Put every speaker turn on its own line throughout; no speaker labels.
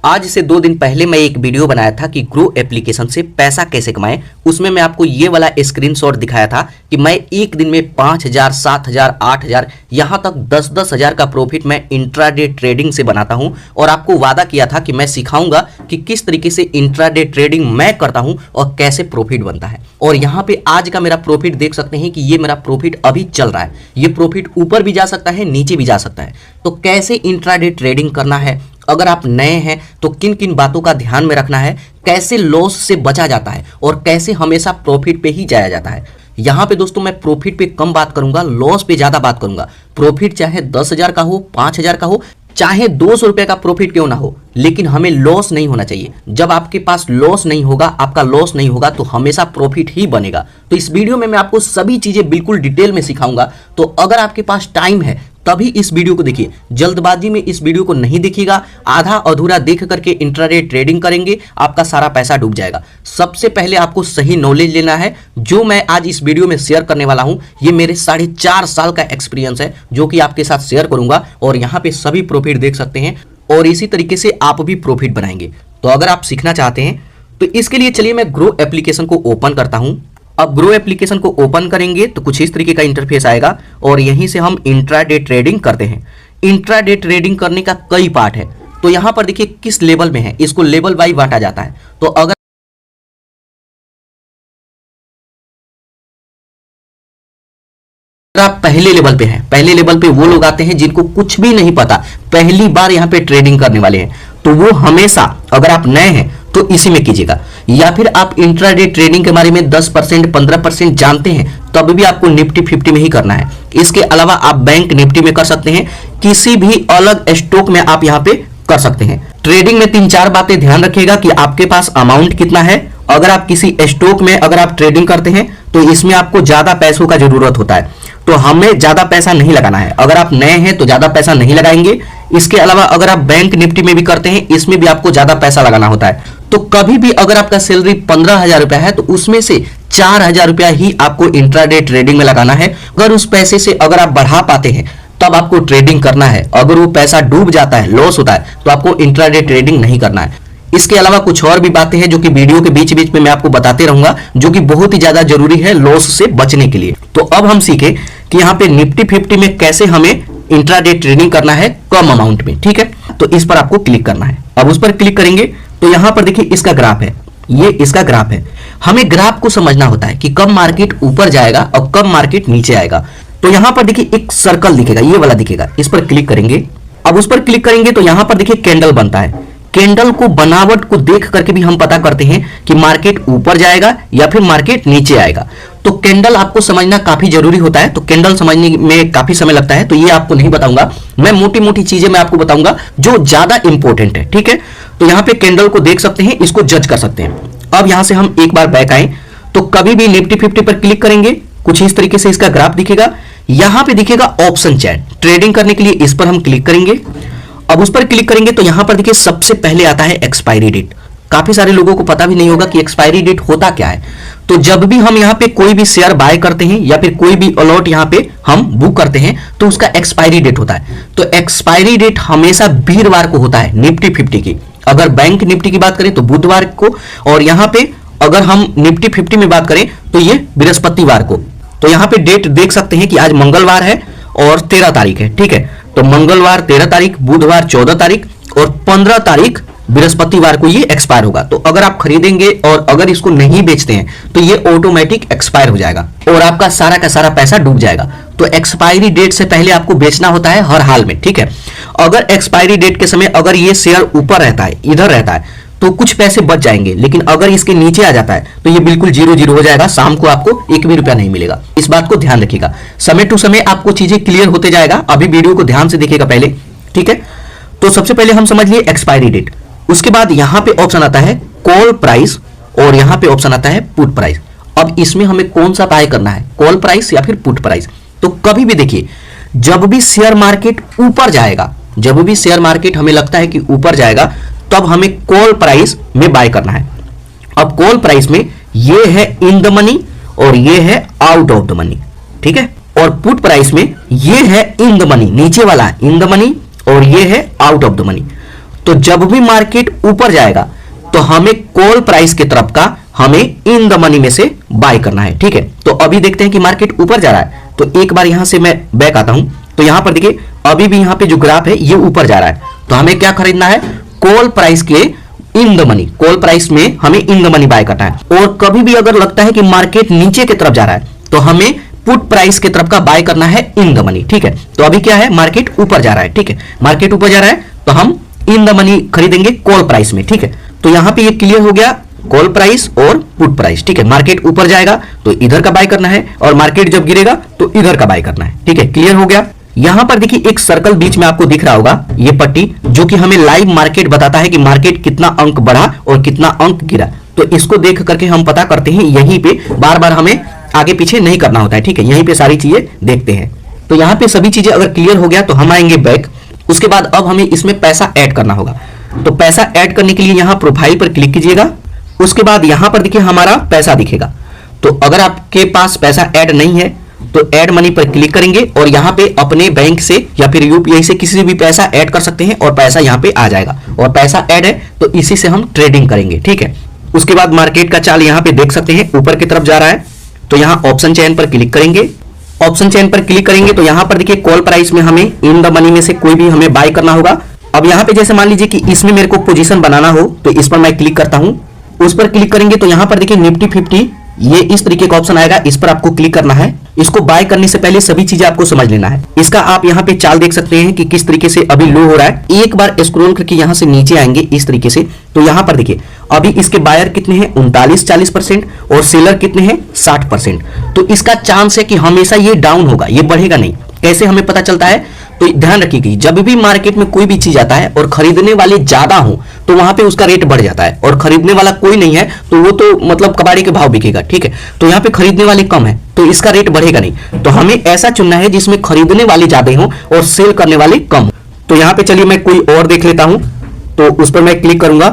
आज से 2 दिन पहले मैं एक वीडियो बनाया था कि ग्रो एप्लीकेशन से पैसा कैसे कमाएं। उसमें मैं आपको ये वाला स्क्रीनशॉट दिखाया था कि मैं एक दिन में 5,000, 7,000, 8,000 यहाँ तक 10-10 हज़ार का प्रॉफिट मैं इंट्राडे ट्रेडिंग से बनाता हूं। और आपको वादा किया था कि मैं सिखाऊंगा कि किस तरीके से इंट्राडे ट्रेडिंग मैं करता हूं और कैसे प्रॉफिट बनता है। और यहाँ पे आज का मेरा प्रॉफिट देख सकते हैं कि ये मेरा प्रॉफिट अभी चल रहा है। ये प्रॉफिट ऊपर भी जा सकता है, नीचे भी जा सकता है। तो कैसे इंट्राडे ट्रेडिंग करना है, अगर आप नए हैं तो किन किन बातों का ध्यान में रखना है, कैसे लॉस से बचा जाता है और कैसे हमेशा प्रॉफिट पे ही जाया जाता है। यहाँ पे दोस्तों मैं प्रॉफिट पे कम बात करूंगा, लॉस पे ज्यादा बात करूंगा। प्रॉफिट चाहे 10,000 का हो, 5,000 का हो, चाहे 200 रुपए का प्रॉफिट क्यों ना हो, लेकिन हमें लॉस नहीं होना चाहिए। जब आपके पास लॉस नहीं होगा, आपका लॉस नहीं होगा, तो हमेशा प्रॉफिट ही बनेगा। तो इस वीडियो में मैं आपको सभी चीजें बिल्कुल डिटेल में सिखाऊंगा। तो अगर आपके पास टाइम है तभी इस वीडियो को देखिए, जल्दबाजी में इस वीडियो को नहीं देखिएगा। आधा अधूरा देख करके इंट्राडे ट्रेडिंग करेंगे, आपका सारा पैसा डूब जाएगा। सबसे पहले आपको सही नॉलेज लेना है। जो मैं आज इस वीडियो में शेयर करने वाला हूं, ये मेरे 4.5 साल का एक्सपीरियंस है जो कि आपके साथ शेयर करूंगा। और यहाँ पे सभी प्रॉफिट देख सकते हैं और इसी तरीके से आप भी प्रॉफिट बनाएंगे। तो अगर आप सीखना चाहते हैं तो इसके लिए चलिए मैं ग्रो एप्लीकेशन को ओपन करता हूं। अब ग्रो एप्लीकेशन को ओपन करेंगे तो कुछ इस तरीके का इंटरफेस आएगा और यहीं से हम इंट्राडे ट्रेडिंग करते हैं। इंट्राडे ट्रेडिंग करने का कई पार्ट है। तो यहां पर देखिए किस लेवल में है, इसको लेवल वाइज बांटा जाता है। तो अगर आप पहले लेवल पे हैं, पहले लेवल पे वो लोग आते हैं जिनको कुछ भी नहीं पता, पहली बार यहाँ पे ट्रेडिंग करने वाले हैं। तो वो हमेशा, अगर आप नए हैं तो इसी में कीजिएगा। या फिर आप इंट्राडे ट्रेडिंग के बारे में 10%, 15% जानते हैं, तब भी आपको निफ्टी 50 में ही करना है। इसके अलावा आप बैंक निफ्टी में कर सकते हैं, किसी भी अलग स्टॉक में आप यहाँ पे कर सकते हैं। ट्रेडिंग में 3-4 बातें ध्यान रखिएगा कि आपके पास अमाउंट कितना है। अगर आप किसी स्टॉक में अगर आप ट्रेडिंग करते हैं तो इसमें आपको ज्यादा पैसों का जरूरत होता है, तो हमें ज्यादा पैसा नहीं लगाना है। अगर आप नए हैं तो ज्यादा पैसा नहीं लगाएंगे। इसके अलावा अगर आप बैंक निफ्टी में भी करते हैं, इसमें भी आपको ज्यादा पैसा लगाना होता है। तो कभी भी अगर आपका सैलरी 15,000 रुपया है तो उसमें से 4,000 रुपया ही आपको इंट्राडे ट्रेडिंग में लगाना है। अगर उस पैसे से अगर आप बढ़ा पाते हैं तब आपको ट्रेडिंग करना है। अगर वो पैसा डूब जाता है, लॉस होता है, तो आपको इंट्राडे ट्रेडिंग नहीं करना है। इसके अलावा कुछ और भी बातें हैं जो कि वीडियो के बीच बीच में मैं आपको बताते रहूंगा, जो कि बहुत ही ज्यादा जरूरी है लॉस से बचने के लिए। तो अब हम सीखे कि यहाँ पे निफ्टी 50 में कैसे हमें इंट्राडे ट्रेडिंग करना है कम अमाउंट में। ठीक है, तो इस पर आपको क्लिक करना है। अब उस पर क्लिक करेंगे तो यहाँ पर देखिए इसका ग्राफ है, ये इसका ग्राफ है। हमें ग्राफ को समझना होता है कि कब मार्केट ऊपर जाएगा और कब मार्केट नीचे आएगा। तो यहाँ पर देखिए एक सर्कल दिखेगा, ये वाला दिखेगा, इस पर क्लिक करेंगे। अब उस पर क्लिक करेंगे तो यहाँ पर देखिए कैंडल बनता है। कैंडल को, बनावट को देख करके भी हम पता करते हैं कि मार्केट ऊपर जाएगा या फिर मार्केट नीचे आएगा। तो कैंडल आपको समझना काफी जरूरी होता है। तो कैंडल समझने में काफी समय लगता है, तो ये आपको नहीं बताऊंगा मैं। मोटी मोटी चीजें मैं आपको बताऊंगा जो ज्यादा इंपॉर्टेंट है। ठीक है, तो यहाँ पे कैंडल को देख सकते हैं, इसको जज कर सकते हैं। अब यहां से हम एक बार बैक आए तो कभी भी निफ्टी 50 पर क्लिक करेंगे, कुछ इस तरीके से इसका ग्राफ दिखेगा। यहां पे दिखेगा ऑप्शन चैट, ट्रेडिंग करने के लिए इस पर हम क्लिक करेंगे। अब उस पर क्लिक करेंगे तो यहां पर देखिए सबसे पहले आता है एक्सपायरी डेट। काफी सारे लोगों को पता भी नहीं होगा कि एक्सपायरी डेट होता क्या है। तो जब भी हम यहाँ पे कोई भी शेयर बाय करते हैं या फिर कोई भी अलॉट यहाँ पे हम बुक करते हैं तो उसका एक्सपायरी डेट होता है। तो एक्सपायरी डेट हमेशा वीरवार को होता है निफ्टी 50 की। अगर बैंक निफ्टी की बात करें तो बुधवार को, और यहाँ पे अगर हम निफ्टी 50 में बात करें तो ये बृहस्पतिवार को। तो यहाँ पे डेट देख सकते हैं कि आज मंगलवार है और 13 तारीख है। ठीक है, तो मंगलवार 13 तारीख, बुधवार 14 तारीख और 15 तारीख बृहस्पतिवार को ये एक्सपायर होगा। तो अगर आप खरीदेंगे और अगर इसको नहीं बेचते हैं तो ये ऑटोमेटिक एक्सपायर हो जाएगा और आपका सारा का सारा पैसा डूब जाएगा। तो एक्सपायरी डेट से पहले आपको बेचना होता है हर हाल में। ठीक है, अगर एक्सपायरी डेट के समय अगर ये शेयर ऊपर रहता है, इधर रहता है, तो कुछ पैसे बच जाएंगे। लेकिन अगर इसके नीचे आ जाता है तो ये बिल्कुल 0-0 हो जाएगा। शाम को आपको 1 भी रुपया नहीं मिलेगा। इस बात को ध्यान रखिएगा। समय टू समय आपको चीजें क्लियर होते जाएगा। अभी वीडियो को ध्यान से देखिएगा पहले। ठीक है, तो सबसे पहले हम समझ लिए एक्सपायरी डेट। उसके बाद यहाँ पे ऑप्शन आता है कॉल प्राइस और यहाँ पे ऑप्शन आता है पुट प्राइस। अब इसमें हमें कौन सा बाय करना है, कॉल प्राइस या फिर पुट प्राइस। तो कभी भी देखिए, जब भी शेयर मार्केट ऊपर जाएगा, जब भी शेयर मार्केट हमें लगता है कि ऊपर जाएगा, तब हमें कॉल प्राइस में बाय करना है। अब कॉल प्राइस में ये है इन द मनी और ये है आउट ऑफ द मनी। ठीक है, और पुट प्राइस में ये है इन द मनी, नीचे वाला इन द मनी और ये है आउट ऑफ द मनी। तो जब भी मार्केट ऊपर जाएगा तो हमें कॉल प्राइस की तरफ का हमें इन द मनी में से बाय करना है, ठीक है। तो अभी देखते हैं कि मार्केट ऊपर जा रहा है, तो एक बार यहां से मैं बैक आता हूं, तो यहां पर देखिए अभी भी यहां पे जो ग्राफ है ये ऊपर जा रहा है, तो हमें क्या खरीदना है, कॉल प्राइस के in the money, call price में हमें इन द मनी बाय करना है। और कभी भी अगर लगता है कि मार्केट नीचे की तरफ जा रहा है तो हमें पुट प्राइस की तरफ का बाय करना है इन द मनी, ठीक है। तो अभी क्या है, मार्केट ऊपर जा रहा है, ठीक है, मार्केट ऊपर जा रहा है तो हम इन द मनी खरीदेंगे कॉल प्राइस में, ठीक है। तो यहां पे ये क्लियर हो गया, कॉल प्राइस और पुट प्राइस, ठीक है। मार्केट ऊपर जाएगा तो इधर का बाय करना है और मार्केट जब गिरेगा तो इधर का बाय करना है, ठीक है, क्लियर हो गया। यहां पर देखिए एक सर्कल बीच में आपको दिख रहा होगा, ये पट्टी जो कि हमें लाइव मार्केट बताता है कि मार्केट कितना अंक बढ़ा और कितना अंक गिरा। तो इसको देख करके हम पता करते हैं, यहीं पे बार बार हमें आगे पीछे नहीं करना होता है, ठीक है, यहीं पे सारी चीजें देखते हैं। तो यहां पे सभी चीजें अगर क्लियर हो गया तो हम आएंगे बैक। उसके बाद अब हमें इसमें पैसा ऐड करना होगा, तो पैसा ऐड करने के लिए यहां प्रोफाइल पर क्लिक कीजिएगा। उसके बाद यहां पर देखिए हमारा पैसा दिखेगा, तो अगर आपके पास पैसा ऐड नहीं है तो ऐड मनी पर क्लिक करेंगे और यहां पे अपने बैंक से या फिर यूपीआई से किसी से भी पैसा ऐड कर सकते हैं और पैसा यहां पे आ जाएगा। और पैसा ऐड है तो इसी से हम ट्रेडिंग करेंगे, ठीक है। उसके बाद मार्केट का चाल यहां पे देख सकते हैं, ऊपर की तरफ जा रहा है, तो यहां ऑप्शन चेन पर क्लिक करेंगे। ऑप्शन चेन पर क्लिक करेंगे तो यहां पर देखिए कॉल प्राइस में हमें इन द मनी में से कोई भी हमें बाय करना होगा। अब यहां पे जैसे मान लीजिए कि इसमें मेरे को पोजीशन बनाना हो तो इस पर मैं क्लिक करता हूं। उस पर क्लिक करेंगे तो यहां पर देखिए निफ्टी 50 ये इस तरीके का ऑप्शन आएगा, इस पर आपको क्लिक करना है। इसको बाय करने से पहले सभी चीजें आपको समझ लेना है। इसका आप यहाँ पे चाल देख सकते हैं कि किस तरीके से अभी लो हो रहा है। एक बार स्क्रॉल करके यहाँ से नीचे आएंगे इस तरीके से, तो यहाँ पर देखिए अभी इसके बायर कितने हैं 39-40% और सेलर कितने हैं 60%। तो इसका चांस है कि हमेशा ये डाउन होगा, ये बढ़ेगा नहीं। कैसे हमें पता चलता है, तो ध्यान रखिए जब भी मार्केट में कोई भी चीज आता है और खरीदने वाले ज्यादा हो तो वहां पे उसका रेट बढ़ जाता है, और खरीदने वाला कोई नहीं है तो वो तो मतलब कबाड़ी के भाव बिकेगा, ठीक है। तो यहाँ पे खरीदने वाले कम है तो इसका रेट बढ़ेगा नहीं। तो हमें ऐसा चुनना है जिसमें खरीदने वाले ज्यादा हो और सेल करने वाले कम हो। तो यहाँ पे चलिए मैं कोई और देख लेता हूं, तो उस पर मैं क्लिक करूंगा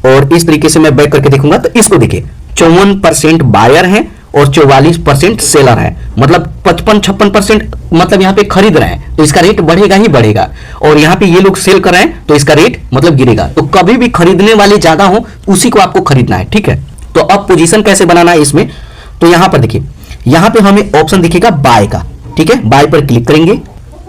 और इस तरीके से मैं बैक करके देखूंगा। तो इसको देखिए 54% बायर है और 44% सेलर है, मतलब 55-56% मतलब यहाँ पे खरीद रहे हैं तो इसका रेट बढ़ेगा ही बढ़ेगा। और यहाँ पे ये लोग सेल कर रहे हैं तो इसका रेट मतलब गिरेगा। तो कभी भी खरीदने वाले ज्यादा हो उसी को आपको खरीदना है, ठीक है। तो अब पोजीशन कैसे बनाना है इसमें, तो यहाँ पर देखिए यहाँ पे हमें ऑप्शन दिखेगा बाय का, ठीक है। बाय पर क्लिक करेंगे।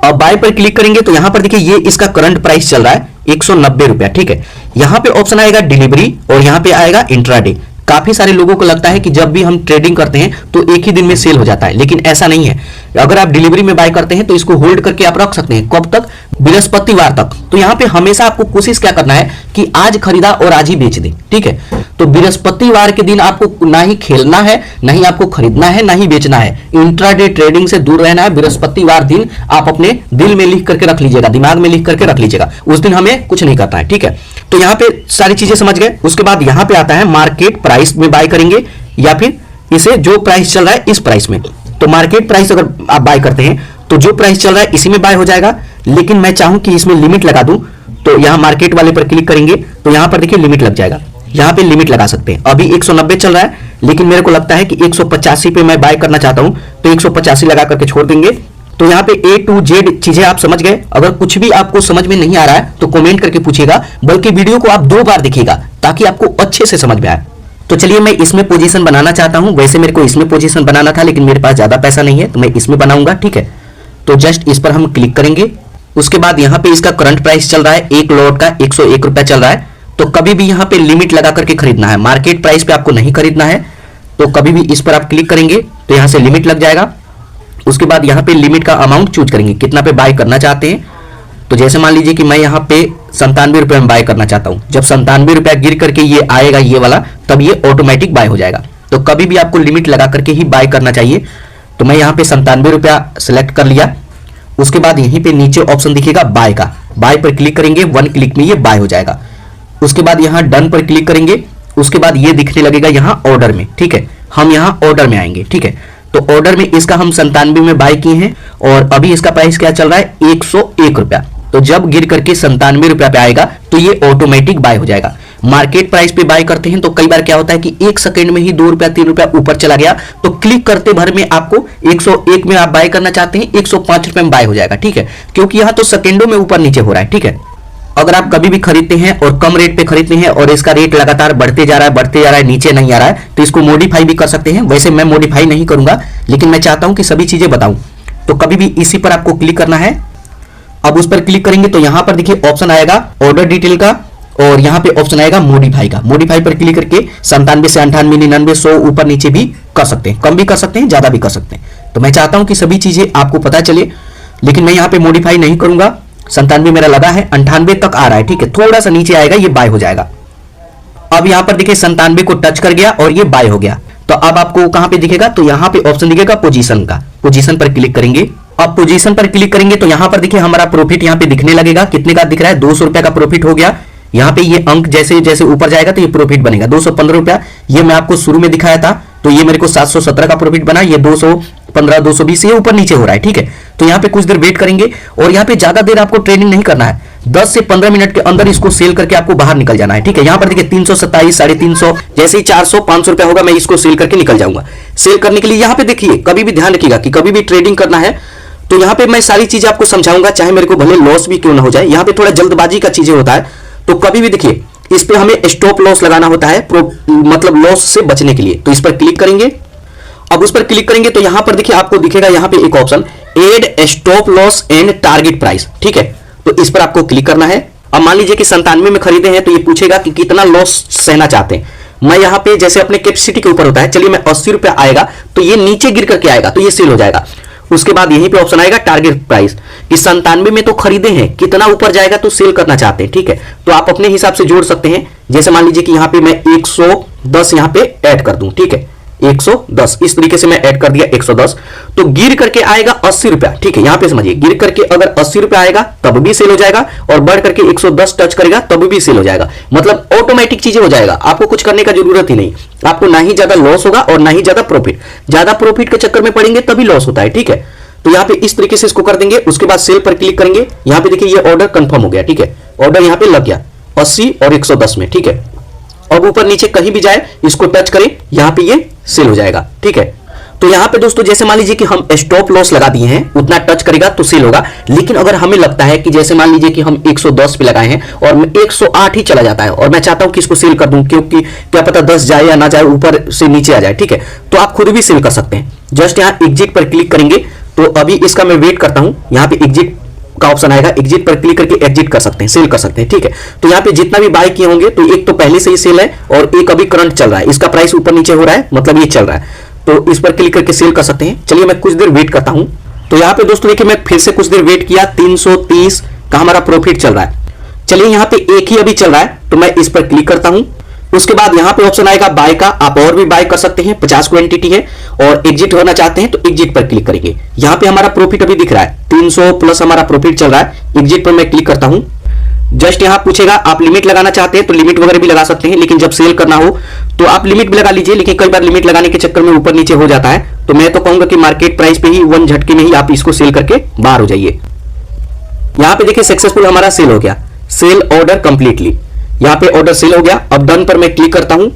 अब बाय पर क्लिक करेंगे तो यहाँ पर देखिए ये इसका करंट प्राइस चल रहा है 190 रुपया, ठीक है। यहाँ पे ऑप्शन आएगा डिलीवरी और यहाँ पे आएगा इंट्राडे। काफी सारे लोगों को लगता है कि जब भी हम ट्रेडिंग करते हैं तो एक ही दिन में सेल हो जाता है, लेकिन ऐसा नहीं है। अगर आप डिलीवरी में बाय करते हैं तो इसको होल्ड करके आप रख सकते हैं, कब तक, बृहस्पतिवार तक। तो यहाँ पे हमेशा आपको कोशिश क्या करना है कि आज खरीदा और आज ही बेच दे, ठीक है। तो बृहस्पतिवार के दिन आपको ना ही खेलना है, ना ही आपको खरीदना है, ना ही बेचना है। इंट्राडे ट्रेडिंग से दूर रहना है। बृहस्पतिवार दिन आप अपने दिल में लिख करके रख लीजिएगा, दिमाग में लिख करके रख लीजिएगा, उस दिन हमें कुछ नहीं करना है, ठीक है। तो यहाँ पे सारी चीजें समझ गए। उसके बाद यहाँ पे आता है मार्केट प्राइस में बाय करेंगे या फिर इसे जो प्राइस चल रहा है इस प्राइस में। तो मार्केट प्राइस अगर आप बाय करते हैं तो जो प्राइस चल रहा है इसी में बाय हो जाएगा, लेकिन मैं चाहूं कि इसमें लिमिट लगा दूं तो यहाँ मार्केट वाले पर क्लिक करेंगे तो यहाँ पर देखिए लिमिट लग जाएगा। यहाँ पे लिमिट लगा सकते हैं। अभी 190 चल रहा है, लेकिन मेरे को लगता है कि 185 पे मैं बाय करना चाहता हूं तो 185 लगा करके छोड़ देंगे। तो यहाँ पे A to Z चीजें आप समझ गए। अगर कुछ भी आपको समझ में नहीं आ रहा है तो कमेंट करके पूछिएगा, बल्कि वीडियो को आप 2 बार देखिएगा ताकि आपको अच्छे से समझ में आए। तो चलिए मैं इसमें पोजीशन बनाना चाहता हूं। वैसे मेरे को इसमें पोजीशन बनाना था, लेकिन मेरे पास ज्यादा पैसा नहीं है तो मैं इसमें बनाऊंगा, ठीक है। तो जस्ट इस पर हम क्लिक करेंगे। उसके बाद यहाँ पे इसका करंट प्राइस चल रहा है एक लॉट का 101 रुपया चल रहा है। तो कभी भी यहाँ पे लिमिट लगा करके खरीदना है, मार्केट प्राइस पे आपको नहीं खरीदना है। तो कभी भी इस पर आप क्लिक करेंगे तो यहाँ से लिमिट लग जाएगा। उसके बाद यहाँ पे लिमिट का अमाउंट चूज करेंगे, कितना पे बाय करना चाहते हैं। तो जैसे मान लीजिए कि मैं यहाँ पे 97 रुपये में बाय करना चाहता हूँ। जब 97 रुपया गिर करके ये आएगा ये वाला, तब ये ऑटोमेटिक बाय हो जाएगा। तो कभी भी आपको लिमिट लगा करके ही बाय करना चाहिए। तो मैं यहाँ पे 97 रुपया सेलेक्ट कर लिया। उसके बाद यहीं पे नीचे ऑप्शन दिखेगा बाय का, बाय पर क्लिक करेंगे, 1 क्लिक में ये बाय हो जाएगा। उसके बाद यहाँ डन पर क्लिक करेंगे। उसके बाद ये दिखने लगेगा यहाँ ऑर्डर में, ठीक है। हम यहाँ ऑर्डर में आएंगे, ठीक है। तो ऑर्डर में इसका हम 97 में बाय किए हैं और अभी इसका प्राइस क्या चल रहा है 101 रुपया। तो जब गिर करके 97 रुपया पे आएगा तो ये ऑटोमेटिक बाय हो जाएगा। मार्केट प्राइस पे बाय करते हैं तो कई बार क्या होता है कि 1 सेकंड में ही 2 रुपया 3 रुपया ऊपर चला गया, तो क्लिक करते भर में आपको 101 में आप बाय करना चाहते हैं 105 रुपए में बाय हो जाएगा, ठीक है। क्योंकि यहाँ तो सेकंडों में ऊपर नीचे हो रहा है, ठीक है। अगर आप कभी भी खरीदते हैं और कम रेट पे खरीदते हैं और इसका रेट लगातार बढ़ते जा रहा है, नीचे नहीं आ रहा है, तो इसको मॉडिफाई भी कर सकते हैं। वैसे मैं मॉडिफाई नहीं करूंगा, लेकिन मैं चाहता हूं कि सभी चीजें बताऊं। तो कभी भी इसी पर आपको क्लिक करना है। अब उस पर क्लिक करेंगे तो यहां पर देखिए ऑप्शन आएगा ऑर्डर डिटेल का, और यहां पे ऑप्शन आएगा मॉडिफाई का। मॉडिफाई पर क्लिक करके 97 से 98, 99, 100 ऊपर नीचे भी कर सकते हैं, कम भी कर सकते हैं, ज्यादा भी कर सकते हैं। तो मैं चाहता हूं कि सभी चीजें आपको पता चले, लेकिन मैं यहां पे मॉडिफाई नहीं करूंगा। 97 मेरा लगा है, 98 तक आ रहा है, ठीक है, थोड़ा सा नीचे आएगा, ये बाय हो जाएगा। अब यहां पर देखिए 97 को टच कर गया और ये बाय हो गया। तो अब आपको कहां पे दिखेगा, तो यहां पे ऑप्शन दिखेगा पोजीशन का। पोजीशन पर क्लिक करेंगे। अब पोजीशन पर क्लिक करेंगे तो यहां पर देखिए हमारा प्रॉफिट यहां पे दिखने लगेगा। कितने का दिख रहा है, 200 रुपए का प्रॉफिट हो गया। यहां पे ये अंक जैसे जैसे ऊपर जाएगा तो ये प्रॉफिट बनेगा 215 रुपया। ये मैं आपको शुरू में दिखाया था, तो ये मेरे को 717 का प्रॉफिट बना। ये 215, 220 ये ऊपर नीचे हो रहा है, ठीक है। तो यहां पे कुछ देर वेट करेंगे, और यहां पे ज्यादा देर आपको ट्रेडिंग नहीं करना है, 10 से 15 मिनट के अंदर इसको सेल करके आपको बाहर निकल जाना है, ठीक है। यहां पर देखिए 327, 350, जैसे ही 400, 500 रुपया होगा मैं इसको सेल करके निकल जाऊंगा। सेल करने के लिए यहां पे देखिए, कभी भी ध्यान रखिएगा कि कभी भी ट्रेडिंग करना है तो यहां पे मैं सारी चीजें आपको समझाऊंगा, चाहे मेरे को भले लॉस भी क्यों ना हो जाए। यहां पे थोड़ा जल्दबाजी का चीजें होता है, तो कभी भी देखिए इस पे हमें स्टॉप लॉस लगाना होता है, मतलब लॉस से बचने के लिए। तो इस पर क्लिक करेंगे। अब उस पर क्लिक करेंगे तो यहां पर देखिए आपको दिखेगा यहां पे एक option add stop loss and target price, ठीक है। तो इस पर आपको क्लिक करना है। अब मान लीजिए कि 97 में खरीदे हैं, तो ये पूछेगा कि कितना लॉस सहना चाहते हैं। मैं यहां पे जैसे अपने कैपेसिटी के ऊपर होता है, चलिए मैं 80 रुपया आएगा तो ये नीचे गिर करके आएगा तो ये सेल हो जाएगा। उसके बाद यहीं पे ऑप्शन आएगा टारगेट प्राइस, कि 97 में तो खरीदे हैं, कितना ऊपर जाएगा तो सेल करना चाहते हैं, ठीक है। तो आप अपने हिसाब से जोड़ सकते हैं। जैसे मान लीजिए कि यहां पे मैं 110 यहां पे ऐड कर दूं, ठीक है, 110 इस तरीके से मैं ऐड कर दिया 110, तो गिर करके आएगा 80 रुपया, ठीक है। यहां पे समझिए, गिर करके अगर 80 रुपया आएगा तब भी सेल हो जाएगा, और बढ़ करके 110 टच करेगा तब भी सेल हो जाएगा। मतलब ऑटोमेटिक चीजें हो जाएगा, आपको कुछ करने का जरूरत ही नहीं। आपको ना ही ज्यादा लॉस होगा और ना ही ज्यादा प्रॉफिट। ज्यादा प्रॉफिट के चक्कर में पड़ेंगे तभी लॉस होता है, ठीक है। तो यहां पे इस तरीके से इसको कर देंगे। उसके बाद सेल पर क्लिक करेंगे। यहां पे देखिए ये ऑर्डर कंफर्म हो गया, ठीक है। ऑर्डर यहां पे लग गया 80 और 110 में, ठीक है। अब ऊपर नीचे कहीं भी जाए इसको टच करें, यहां पे ये सेल हो जाएगा, ठीक है। तो यहां पे दोस्तों जैसे मान लीजिए कि हम स्टॉप लॉस लगा दिए हैं, उतना टच करेगा तो सेल होगा। लेकिन अगर हमें लगता है कि जैसे मान लीजिए कि हम 110 पे लगाए हैं और 108 ही चला जाता है, और मैं चाहता हूं कि इसको सेल कर दूं, क्योंकि क्या पता 10 जाए या ना जाए, ऊपर से नीचे आ जाए, ठीक है। तो आप खुद भी सेल कर सकते हैं। जस्ट यहां एग्जिट पर क्लिक करेंगे। तो अभी इसका मैं वेट करता हूं, यहां पे एग्जिट का ऑप्शन आएगा, एग्जिट पर क्लिक करके एग्जिट कर सकते हैं, सेल कर सकते हैं, ठीक है। तो यहां पे जितना भी बाय किए होंगे, तो एक तो पहले से ही सेल है और एक अभी करंट चल रहा है, इसका प्राइस ऊपर नीचे हो रहा है, मतलब ये चल रहा है। तो इस पर क्लिक करके सेल कर सकते हैं। चलिए मैं कुछ देर वेट करता हूं। तो यहां पे दोस्तों देखिए मैं फिर से कुछ देर वेट किया, 330 का हमारा प्रॉफिट चल रहा है। चलिए यहां पे एक ही अभी चल रहा है, तो मैं इस पर क्लिक करता हूं। उसके बाद यहां पे ऑप्शन आएगा बाय का, आप और भी बाय कर सकते हैं, 50 क्वांटिटी है। और एग्जिट होना चाहते हैं तो एग्जिट पर क्लिक करेंगे। यहां पे हमारा प्रॉफिट अभी दिख रहा है 300 प्लस हमारा प्रॉफिट चल रहा है। एग्जिट पर मैं क्लिक करता हूं। जस्ट यहां पूछेगा आप लिमिट लगाना चाहते हैं तो लिमिट वगैरह भी लगा सकते हैं, लेकिन जब सेल करना हो तो आप लिमिट भी लगा लीजिए। लेकिन कई बार लिमिट लगाने के चक्कर में ऊपर नीचे हो जाता है, तो मैं तो कहूंगा कि मार्केट प्राइस पे ही वन झटके में ही आप इसको सेल करके बाहर हो जाइए। यहां पे देखिए सक्सेसफुल हमारा सेल हो गया, सेल ऑर्डर कंप्लीटली। यहां पे ऑर्डर सेल हो गया। अब डन पर मैं क्लिक करता हूं।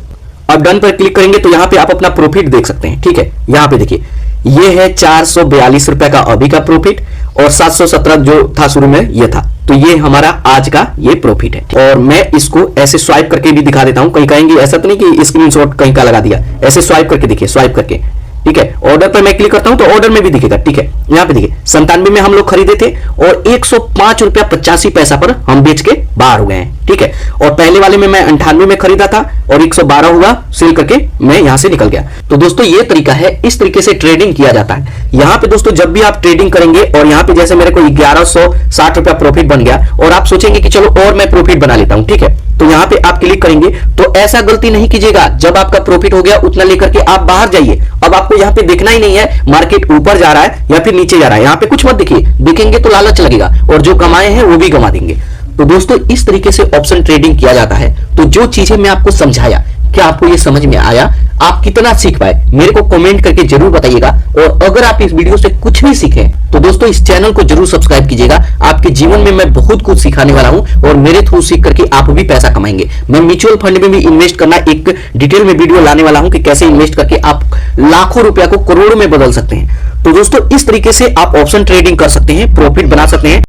अब डन पर क्लिक करेंगे तो यहां पे आप अपना प्रॉफिट देख सकते हैं, ठीक है। यहां पे देखिए ये है 442 रुपए का अभी का प्रॉफिट, और 717 जो था शुरू में ये था। तो ये हमारा आज का ये प्रॉफिट है। और मैं इसको ऐसे स्वाइप करके भी दिखा देता हूं। कहीं कहेंगे ऐसा तो नहीं कि स्क्रीनशॉट कहीं का लगा दिया, ऐसे स्वाइप करके देखिए, स्वाइप करके, ठीक है। ऑर्डर पर मैं क्लिक करता हूं तो ऑर्डर में भी दिखेगा, ठीक है। यहां पे देखिए 97 में हम लोग खरीदे थे और 105 रुपया 85 पैसा पर हम बेच के बाहर हो गए हैं, ठीक है। और पहले वाले में मैं 98 में खरीदा था और 112 हुआ, सेल करके मैं यहां से निकल गया। तो दोस्तों ये तरीका है, इस तरीके से ट्रेडिंग किया जाता है। यहां पे दोस्तों जब भी आप ट्रेडिंग करेंगे और यहां पे जैसे मेरे को 1160 रुपया प्रॉफिट बन गया और आप सोचेंगे कि चलो और मैं प्रॉफिट बना लेता हूं, ठीक है। तो यहां पे आप क्लिक करेंगे तो ऐसा गलती नहीं कीजिएगा, जब आपका प्रॉफिट हो गया उतना लेकर के आप बाहर जाइए। अब आपको यहां पे देखना ही नहीं है मार्केट ऊपर जा रहा है या फिर नीचे जा रहा है, यहां पे कुछ मत देखिए, देखेंगे तो लालच लगेगा और जो कमाए हैं वो भी गंवा देंगे। तो दोस्तों इस तरीके से ऑप्शन ट्रेडिंग किया जाता है। तो जो चीजें मैं आपको समझाया, क्या आपको ये समझ में आया? आप कितना सीख पाए मेरे को कमेंट करके जरूर बताइएगा। और अगर आप इस वीडियो से कुछ भी सीखे तो दोस्तों इस चैनल को जरूर सब्सक्राइब कीजिएगा। आपके जीवन में मैं बहुत कुछ सिखाने वाला हूं और मेरे थ्रू सीख करके आप भी पैसा कमाएंगे। मैं म्यूचुअल फंड में भी इन्वेस्ट करना एक डिटेल में वीडियो लाने वाला हूं कि कैसे इन्वेस्ट करके आप लाखों रुपया को करोड़ों में बदल सकते हैं। तो दोस्तों इस तरीके से आप ऑप्शन ट्रेडिंग कर सकते हैं, प्रॉफिट बना सकते हैं।